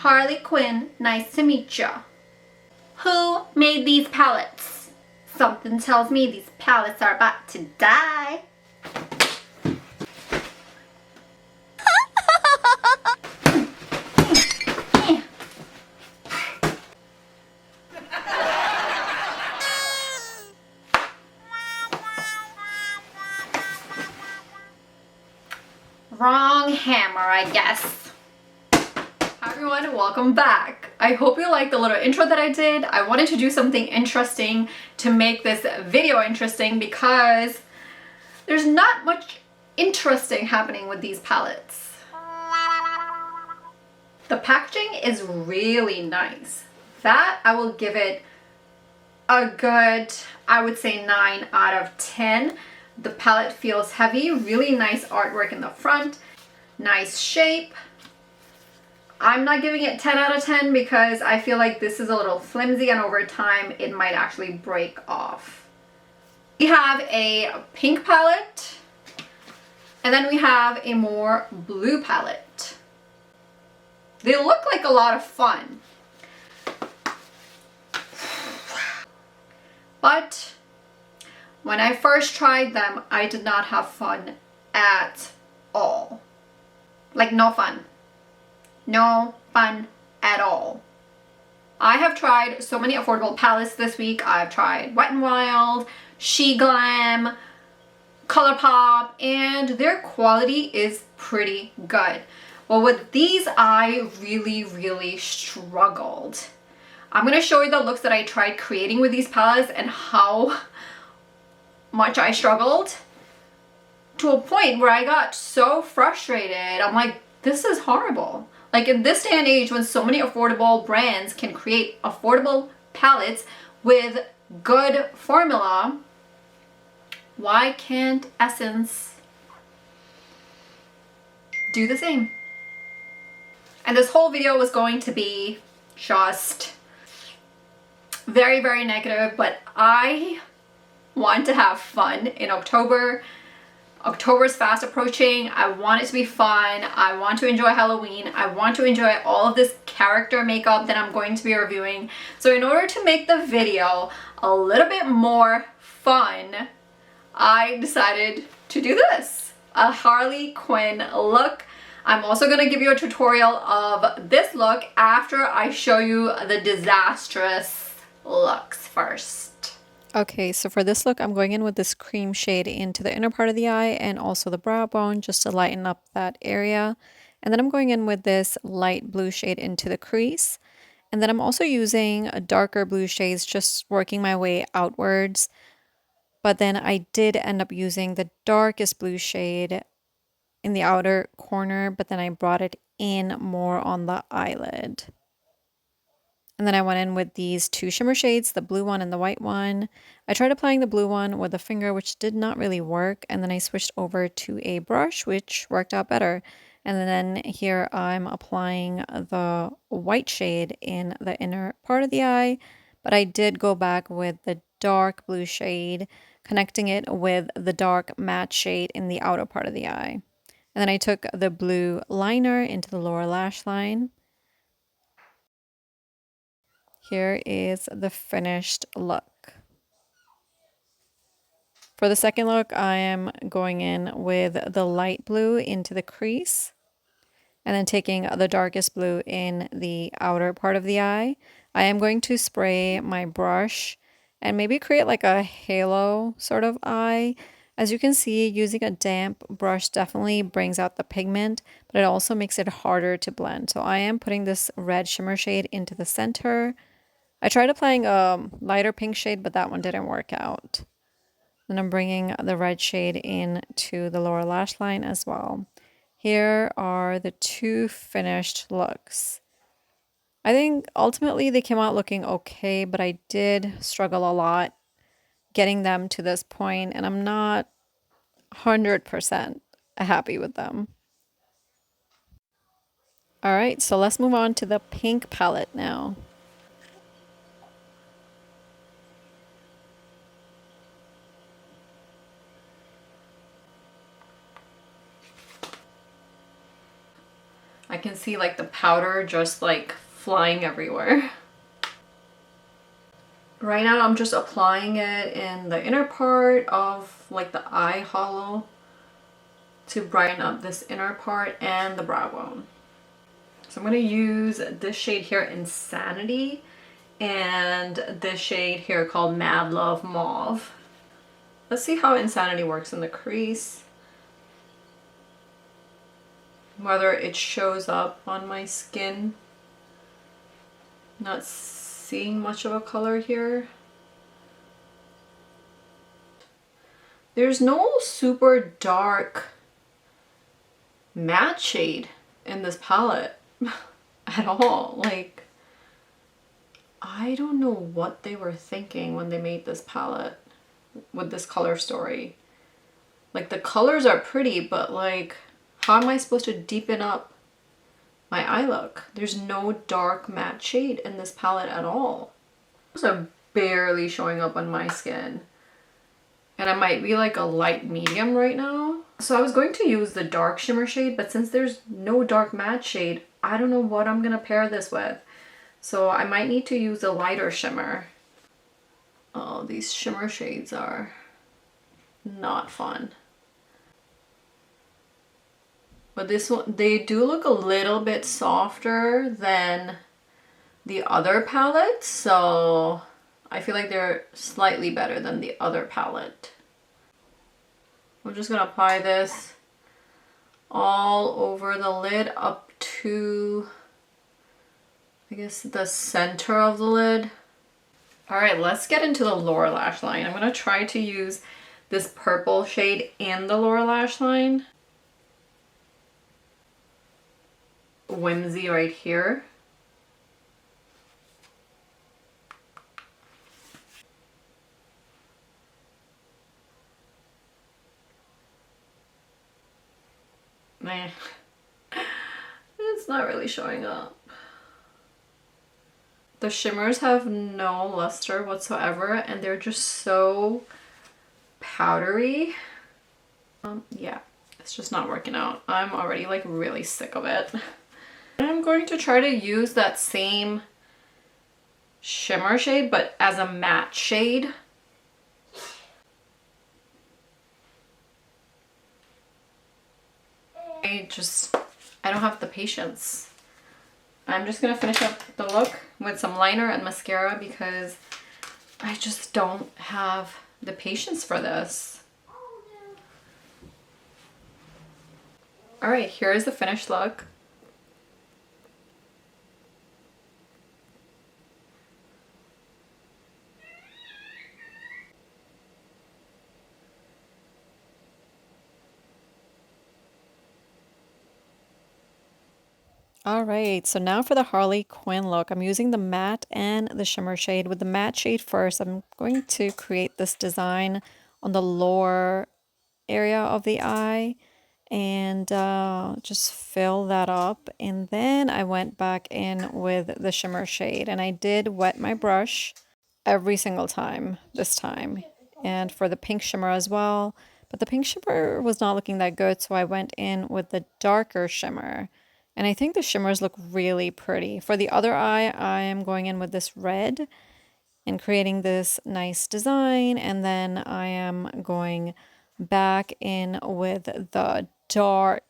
Harley Quinn, nice to meet ya. Who made these palettes? Something tells me these palettes are about to die. Wrong hammer, I guess. Hi everyone, welcome back. I hope you liked the little intro that I did. I wanted to do something interesting to make this video interesting because there's not much interesting happening with these palettes. The packaging is really nice. That I will give it a good, I would say 9 out of 10. The palette feels heavy, really nice artwork in the front, nice shape. I'm not giving it 10 out of 10 because I feel like this is a little flimsy and over time it might actually break off. We have a pink palette and then we have a more blue palette. They look like a lot of fun. But when I first tried them, I did not have fun at all. Like no fun. No fun at all. I have tried so many affordable palettes this week. I've tried Wet n Wild, She Glam, ColourPop, and their quality is pretty good. But with these, I really struggled. I'm going to show you the looks that I tried creating with these palettes and how much I struggled to a point where I got so frustrated. I'm like, this is horrible. Like in this day and age when so many affordable brands can create affordable palettes with good formula, why can't Essence do the same? And this whole video was going to be just very negative, but I want to have fun in October. October's fast approaching. I want it to be fun. I want to enjoy Halloween. I want to enjoy all of this character makeup that I'm going to be reviewing. So in order to make the video a little bit more fun, I decided to do this. A Harley Quinn look. I'm also going to give you a tutorial of this look after I show you the disastrous looks first. Okay, so for this look, I'm going in with this cream shade into the inner part of the eye and also the brow bone just to lighten up that area. And then I'm going in with this light blue shade into the crease. And then I'm also using a darker blue shades, just working my way outwards. But then I did end up using the darkest blue shade in the outer corner, but then I brought it in more on the eyelid. And then I went in with these two shimmer shades, the blue one and the white one. I tried applying the blue one with a finger, which did not really work. And then I switched over to a brush, which worked out better. And then here I'm applying the white shade in the inner part of the eye. But I did go back with the dark blue shade, connecting it with the dark matte shade in the outer part of the eye. And then I took the blue liner into the lower lash line. Here is the finished look. For the second look, I am going in with the light blue into the crease and then taking the darkest blue in the outer part of the eye. I am going to spray my brush and maybe create like a halo sort of eye. As you can see, using a damp brush definitely brings out the pigment, but it also makes it harder to blend. So I am putting this red shimmer shade into the center. I tried applying a lighter pink shade, but that one didn't work out. Then I'm bringing the red shade into the lower lash line as well. Here are the two finished looks. I think ultimately they came out looking okay, but I did struggle a lot getting them to this point, and I'm not 100% happy with them. All right, so let's move on to the pink palette now. I can see like the powder just like flying everywhere. Right now I'm just applying it in the inner part of like the eye hollow to brighten up this inner part and the brow bone. So I'm going to use this shade here, Insanity, and this shade here called Mad Love Mauve. Let's see how Insanity works in the crease. Whether it shows up on my skin. Not seeing much of a color here. There's no super dark matte shade in this palette at all. Like, I don't know what they were thinking when they made this palette with this color story. Like, the colors are pretty, but like, how am I supposed to deepen up my eye look? There's no dark matte shade in this palette at all. Those are barely showing up on my skin. And I might be like a light medium right now. So I was going to use the dark shimmer shade, but since there's no dark matte shade, I don't know what I'm gonna pair this with. So I might need to use a lighter shimmer. Oh, these shimmer shades are not fun. But this one, they do look a little bit softer than the other palettes, so I feel like they're slightly better than the other palette. I'm just gonna apply this all over the lid up to, I guess, the center of the lid. All right, let's get into the lower lash line. I'm gonna try to use this purple shade in the lower lash line. Whimsy right here. Man, it's not really showing up. The shimmers have no luster whatsoever and they're just so powdery. Yeah, it's just not working out. I'm already like really sick of it. And I'm going to try to use that same shimmer shade but as a matte shade. I don't have the patience. I'm just gonna finish up the look with some liner and mascara because I just don't have the patience for this. All right, here is the finished look. All right, so now for the Harley Quinn look, I'm using the matte and the shimmer shade. With the matte shade first, I'm going to create this design on the lower area of the eye and just fill that up. And then I went back in with the shimmer shade and I did wet my brush every single time this time. And for the pink shimmer as well. But the pink shimmer was not looking that good, so I went in with the darker shimmer. And I think the shimmers look really pretty. For the other eye, I am going in with this red and creating this nice design. And then I am going back in with the dark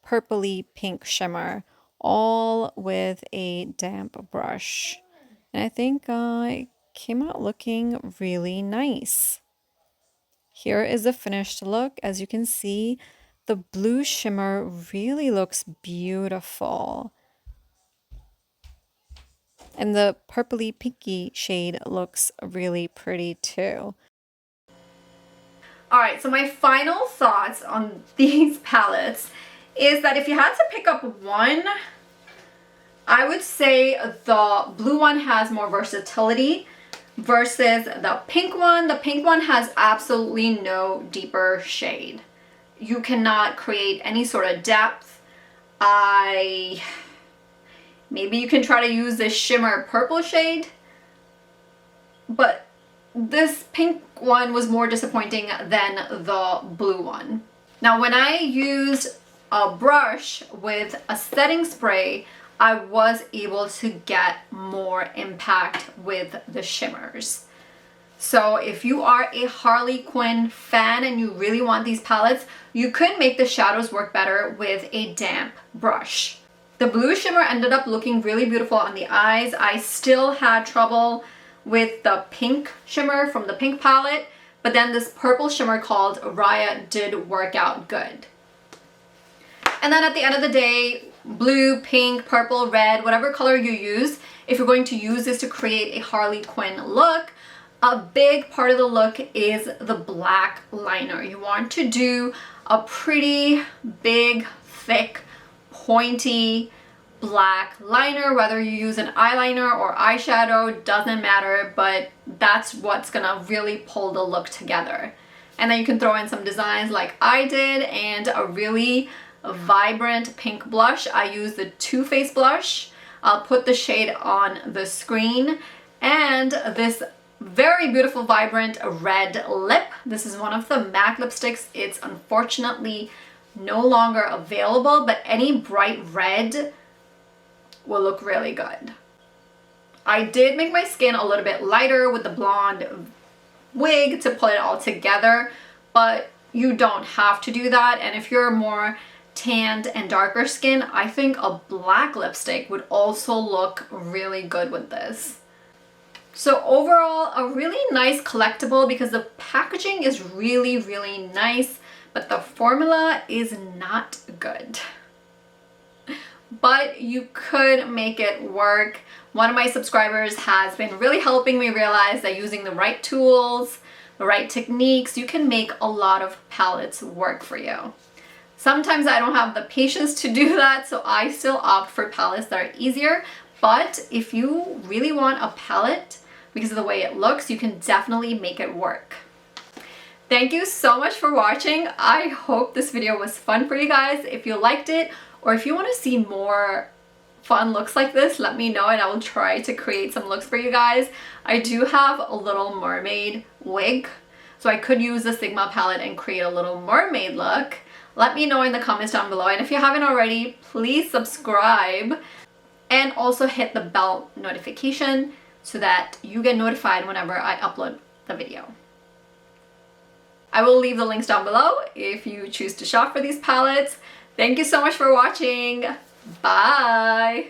purpley pink shimmer, all with a damp brush. And I think it came out looking really nice. Here is the finished look. As you can see, the blue shimmer really looks beautiful. And the purpley pinky shade looks really pretty too. All right, so my final thoughts on these palettes is that if you had to pick up one, I would say the blue one has more versatility versus the pink one. The pink one has absolutely no deeper shade. You cannot create any sort of depth. Maybe you can try to use this shimmer purple shade, but this pink one was more disappointing than the blue one. Now, when I used a brush with a setting spray, I was able to get more impact with the shimmers. So if you are a Harley Quinn fan and you really want these palettes, you could make the shadows work better with a damp brush. The blue shimmer ended up looking really beautiful on the eyes. I still had trouble with the pink shimmer from the pink palette, but then this purple shimmer called Raya did work out good. And then at the end of the day, blue, pink, purple, red, whatever color you use, if you're going to use this to create a Harley Quinn look, a big part of the look is the black liner. You want to do a pretty big, thick, pointy black liner, whether you use an eyeliner or eyeshadow, doesn't matter, but that's what's gonna really pull the look together. And then you can throw in some designs like I did and a really vibrant pink blush. I use the Too Faced blush. I'll put the shade on the screen, and this very beautiful vibrant red lip. This is one of the MAC lipsticks. It's unfortunately no longer available, but any bright red will look really good. I did make my skin a little bit lighter with the blonde wig to put it all together, but you don't have to do that. And if you're more tanned and darker skin, I think a black lipstick would also look really good with this. So overall, a really nice collectible because the packaging is really, really nice, but the formula is not good. But you could make it work. One of my subscribers has been really helping me realize that using the right tools, the right techniques, you can make a lot of palettes work for you. Sometimes I don't have the patience to do that, so I still opt for palettes that are easier. But if you really want a palette because of the way it looks, you can definitely make it work. Thank you so much for watching. I hope this video was fun for you guys. If you liked it, or if you want to see more fun looks like this, let me know and I will try to create some looks for you guys. I do have a Little Mermaid wig, so I could use the Sigma palette and create a Little Mermaid look. Let me know in the comments down below, and if you haven't already, please subscribe and also hit the bell notification so that you get notified whenever I upload the video. I will leave the links down below if you choose to shop for these palettes. Thank you so much for watching. Bye!